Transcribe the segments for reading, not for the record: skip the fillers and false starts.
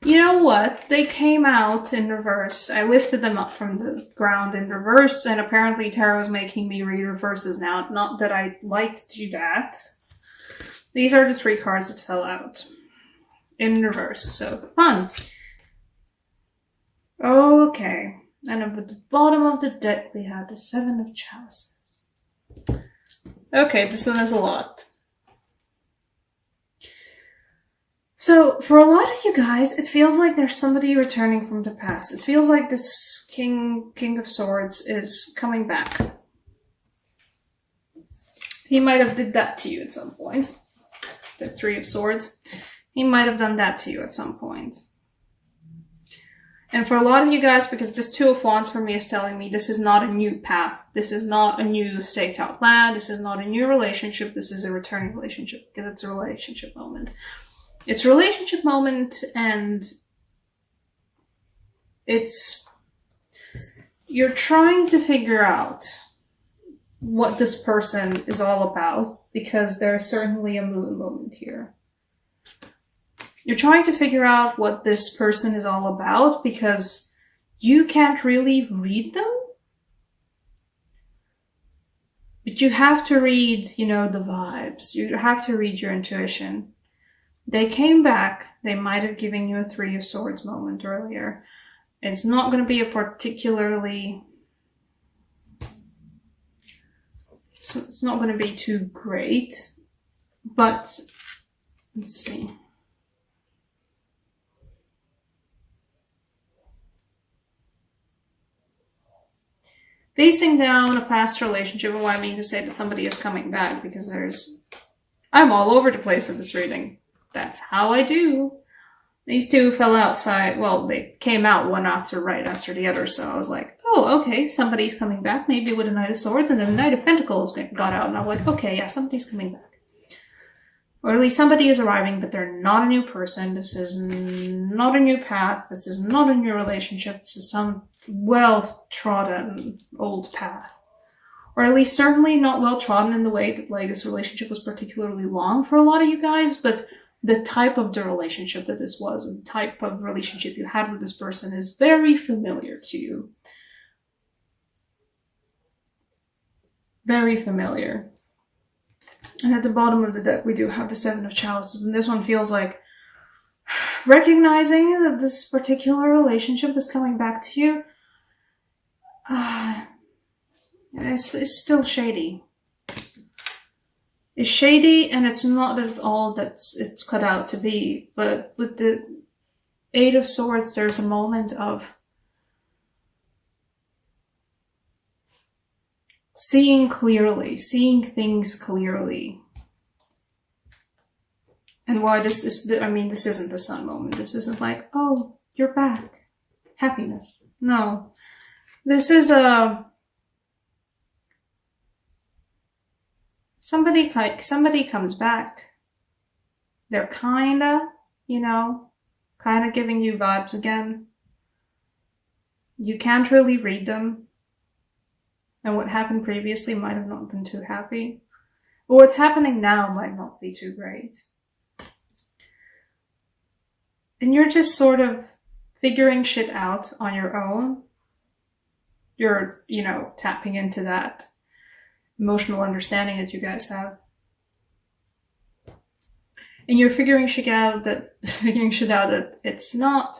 You know what? They came out in reverse. I lifted them up from the ground in reverse, and apparently Tarot is making me read reverses now. Not that I like to do that. These are the 3 cards that fell out in reverse, so fun. Okay, and at the bottom of the deck we have the 7 of Chalices. Okay, this one is a lot. So, for a lot of you guys, it feels like there's somebody returning from the past. It feels like this King of Swords is coming back. He might have did that to you at some point. The 3 of Swords. He might have done that to you at some point. And for a lot of you guys, because this 2 of Wands for me is telling me this is not a new path. This is not a new staked out plan. This is not a new relationship. This is a returning relationship, because it's a relationship moment. It's a relationship moment, and you're trying to figure out what this person is all about, because there's certainly a moon moment here. You're trying to figure out what this person is all about, because you can't really read them. But you have to read, the vibes. You have to read your intuition. They came back. They might have given you a 3 of Swords moment earlier. It's not going to be a particularly... it's not going to be too great. But, let's see. Facing down a past relationship, and what I mean to say that somebody is coming back, because I'm all over the place with this reading. That's how I do. These 2 fell outside. Well, they came out one right after the other, so I was like, oh, okay, somebody's coming back, maybe with a Knight of Swords, and then the Knight of Pentacles got out, and I'm like, okay, yeah, somebody's coming back. Or at least somebody is arriving, but they're not a new person. This is not a new path. This is not a new relationship. This is some well-trodden old path. Or at least certainly not well-trodden in the way that this relationship was particularly long for a lot of you guys, but the type of the relationship that this was, and the type of relationship you had with this person is very familiar to you. Very familiar. And at the bottom of the deck, we do have the 7 of Chalices, and this one feels like recognizing that this particular relationship that's coming back to you it's still shady. It's shady, and it's not that it's all it's cut out to be, but with the 8 of Swords, there's a moment of seeing clearly, seeing things clearly. And why this isn't the Sun moment. This isn't like, oh, you're back. Happiness. No. This is somebody comes back. They're kinda giving you vibes again. You can't really read them. And what happened previously might have not been too happy. But what's happening now might not be too great. And you're just sort of figuring shit out on your own. You're, tapping into that emotional understanding that you guys have. And you're figuring shit out that it's not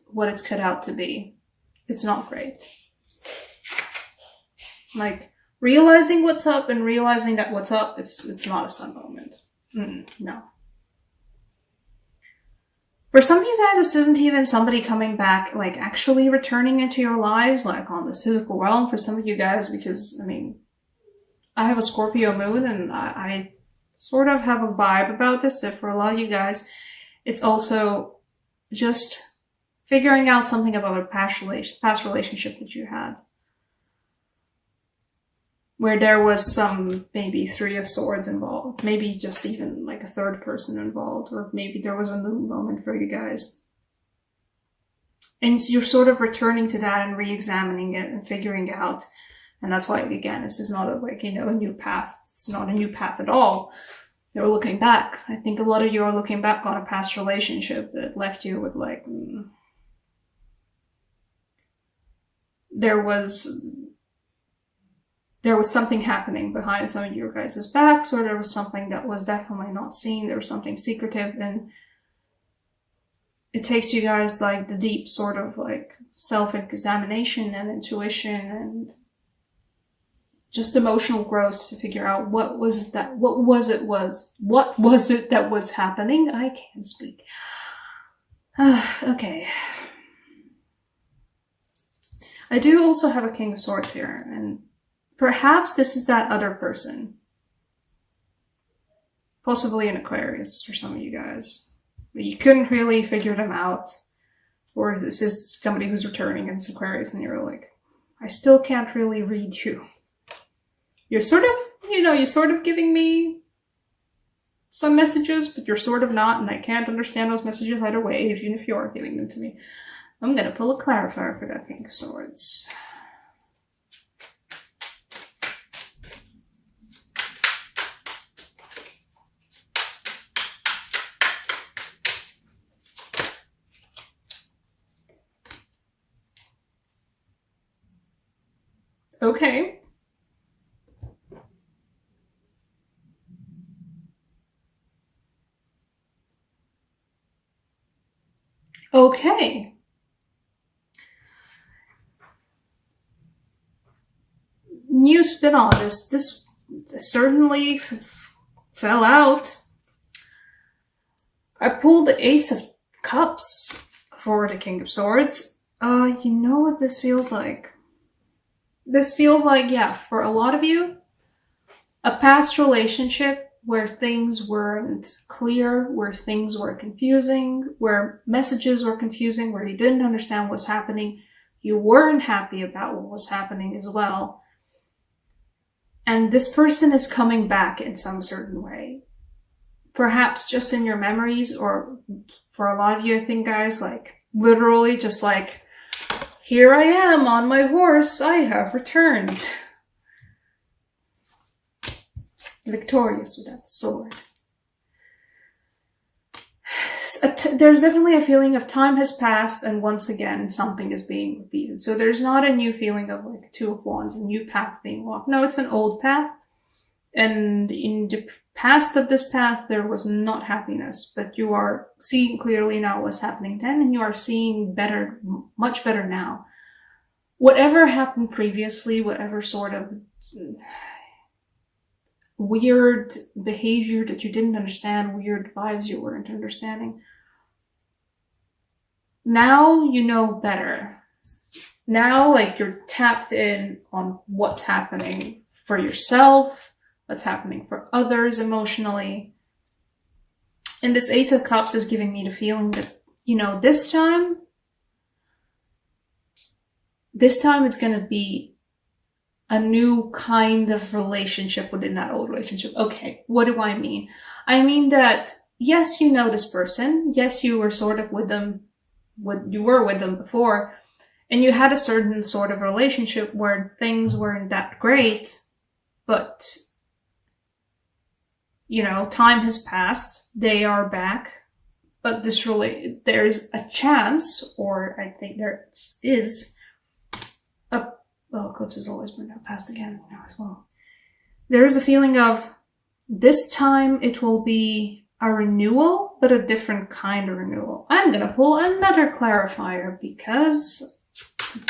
what it's cut out to be. It's not great. Like, realizing what's up and realizing that what's up, it's not a Sun moment. No. For some of you guys, this isn't even somebody coming back, actually returning into your lives, on this physical realm. For some of you guys, because, I have a Scorpio moon, and I sort of have a vibe about this, that for a lot of you guys, it's also just figuring out something about a past relationship that you had. Where there was some, maybe 3 of Swords involved. Maybe just even a 3rd person involved. Or maybe there was a moon moment for you guys. And you're sort of returning to that and re-examining it and figuring out. And that's why, again, this is not a new path. It's not a new path at all. You're looking back. I think a lot of you are looking back on a past relationship that left you with like, there was something happening behind some of your guys' backs, or there was something that was definitely not seen. There was something secretive, and it takes you guys like the deep sort of like self-examination and intuition and just emotional growth to figure out what was it that was happening. I can't speak. Okay. I do also have a King of Swords here, and perhaps this is that other person. Possibly an Aquarius for some of you guys. But you couldn't really figure them out. Or this is somebody who's returning and it's Aquarius, and you're like, I still can't really read you. You're sort of giving me some messages, but you're sort of not, and I can't understand those messages either way, even if you are giving them to me. I'm gonna pull a clarifier for that King of Swords. Okay. Okay. New spin on this. This certainly fell out. I pulled the Ace of Cups for the King of Swords. You know what this feels like? This feels like, yeah, for a lot of you, a past relationship where things weren't clear, where things were confusing, where messages were confusing, where you didn't understand what's happening. You weren't happy about what was happening as well. And this person is coming back in some certain way. Perhaps just in your memories, or for a lot of you, I think, guys, like literally just like, here I am on my horse, I have returned. Victorious with that sword. There's definitely a feeling of time has passed and once again something is being repeated. So there's not a new feeling of like Two of Wands, a new path being walked. No, it's an old path. And in the past of this path, there was not happiness, but you are seeing clearly now what's happening then, and you are seeing better, much better now. Whatever happened previously, whatever sort of weird behavior that you didn't understand, weird vibes you weren't understanding, now you know better. Now, like, you're tapped in on what's happening for yourself, what's happening for others emotionally. And this Ace of Cups is giving me the feeling that, you know, this time it's going to be a new kind of relationship within that old relationship. Okay, what do I mean? I mean that, yes, you know this person. Yes, you were sort of with them, you were with them before, and you had a certain sort of relationship where things weren't that great, but, you know, time has passed. They are back. But there's a chance, or I think there is, Eclipse has always been passed again now as well. There is a feeling of this time it will be a renewal, but a different kind of renewal. I'm gonna pull another clarifier because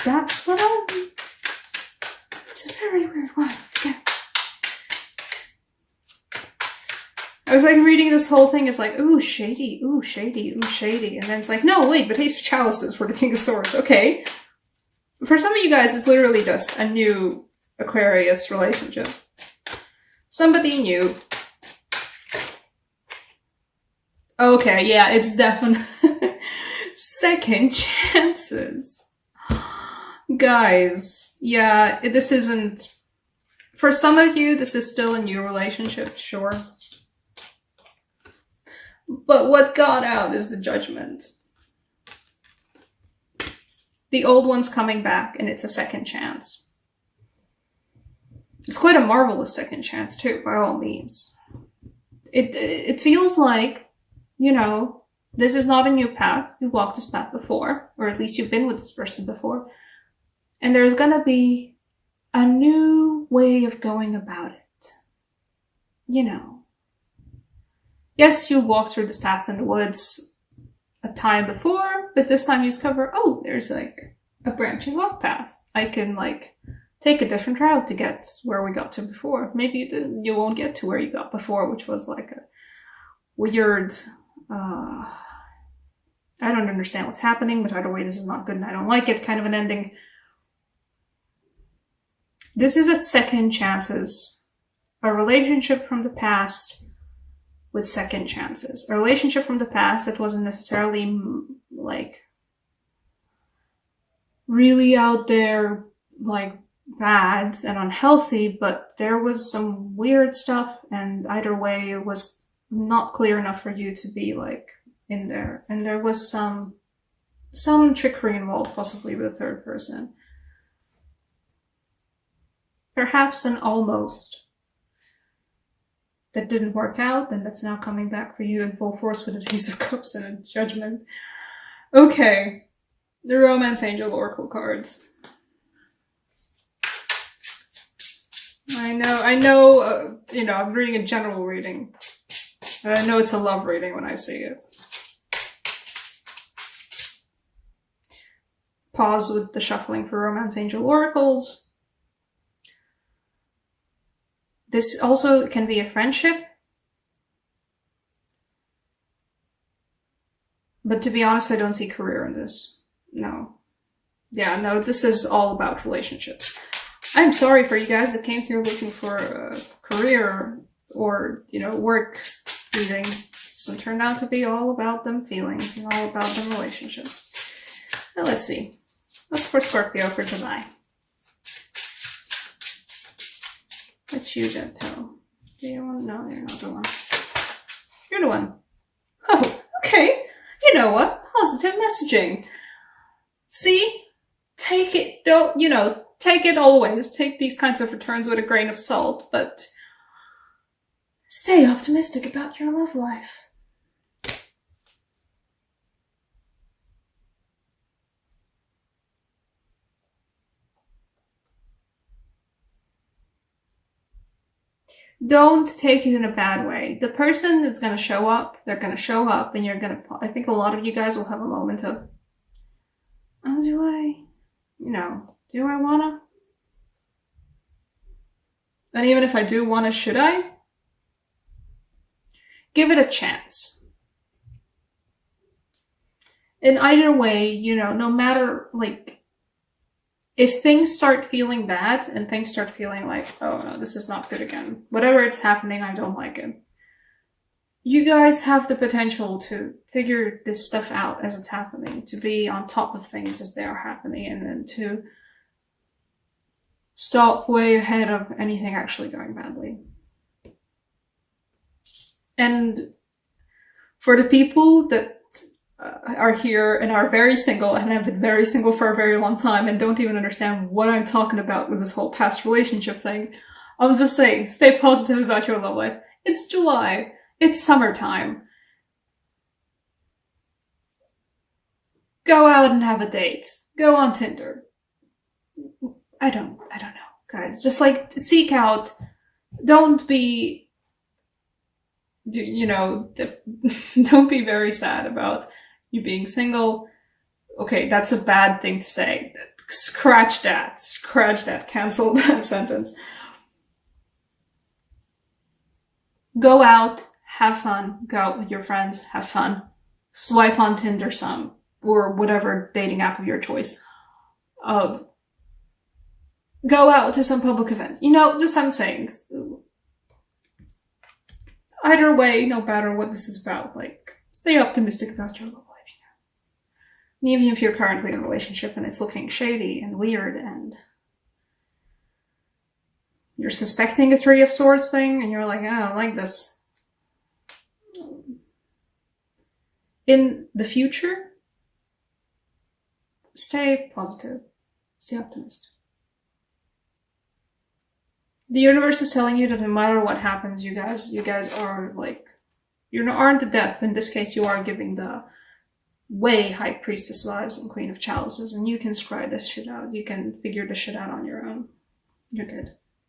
that's what it's a very weird one to get. I was like reading this whole thing, it's like, ooh, shady, ooh, shady, ooh, shady. And then it's like, no, wait, but Ace of Chalices for the King of Swords. Okay. For some of you guys, it's literally just a new Aquarius relationship. Somebody new. Okay, yeah, it's definitely second chances. Guys, yeah, this isn't... For some of you, this is still a new relationship, sure. But what got out is the Judgment. The old one's coming back, and it's a second chance. It's quite a marvelous second chance, too, by all means. It feels like, you know, this is not a new path. You walked this path before, or at least you've been with this person before. And there's gonna be a new way of going about it. You know. Yes, you walked through this path in the woods a time before, but this time you discover, oh, there's like a branching off path. I can like take a different route to get where we got to before. Maybe you won't get to where you got before, which was like a weird, I don't understand what's happening, but either way, this is not good and I don't like it kind of an ending. This is a second chances. A relationship from the past with second chances. A relationship from the past that wasn't necessarily like really out there, like bad and unhealthy, but there was some weird stuff, and either way it was not clear enough for you to be like in there, and there was some trickery involved, possibly with a third person, perhaps an almost that didn't work out, and that's now coming back for you in full force with a Ace of Cups and a Judgment. Okay, the Romance Angel Oracle cards. I know, you know, I'm reading a general reading, but I know it's a love reading when I see it. Pause with the shuffling for Romance Angel Oracles. This also can be a friendship. But to be honest, I don't see career in this. No. Yeah, no, this is all about relationships. I'm sorry for you guys that came here looking for a career or, you know, work reading. This one turned out to be all about them feelings and all about them relationships. Now let's see. What's for Scorpio for July? What you got, Toe? Do you want? No, you're not the one. You're the one. Oh, okay. You know what? Positive messaging. See? Take it, don't, you know, take it always. Take these kinds of returns with a grain of salt, but stay optimistic about your love life. Don't take it in a bad way. The person that's going to show up, they're going to show up, and you're going to, I think a lot of you guys will have a moment of, oh, do I, you know, do I want to? And even if I do want to, should I? Give it a chance. In either way, you know, no matter, like, if things start feeling bad and things start feeling like, oh no, this is not good again, whatever it's happening, I don't like it. You guys have the potential to figure this stuff out as it's happening, to be on top of things as they are happening, and then to stop way ahead of anything actually going badly. And for the people that are here and are very single and have been very single for a very long time and don't even understand what I'm talking about with this whole past relationship thing, I'm just saying, stay positive about your love life. It's July. It's summertime. Go out and have a date. Go on Tinder. I don't know, guys. Just like seek out. Don't be, you know, don't be very sad about you being single. Okay, that's a bad thing to say. Scratch that. Cancel that sentence. Go out, have fun, go out with your friends, have fun. Swipe on Tinder some, or whatever dating app of your choice. Go out to some public events. You know, just I'm saying. Either way, no matter what this is about, like, stay optimistic about your love life. And even if you're currently in a relationship and it's looking shady and weird and you're suspecting a Three of Swords thing and you're like, I don't like this. In the future, stay positive. Stay optimistic. The universe is telling you that no matter what happens, you guys are like, you aren't the death. In this case, you are giving the way High Priestess vibes and Queen of Chalices, and you can scry this shit out. You can figure this shit out on your own. You're good.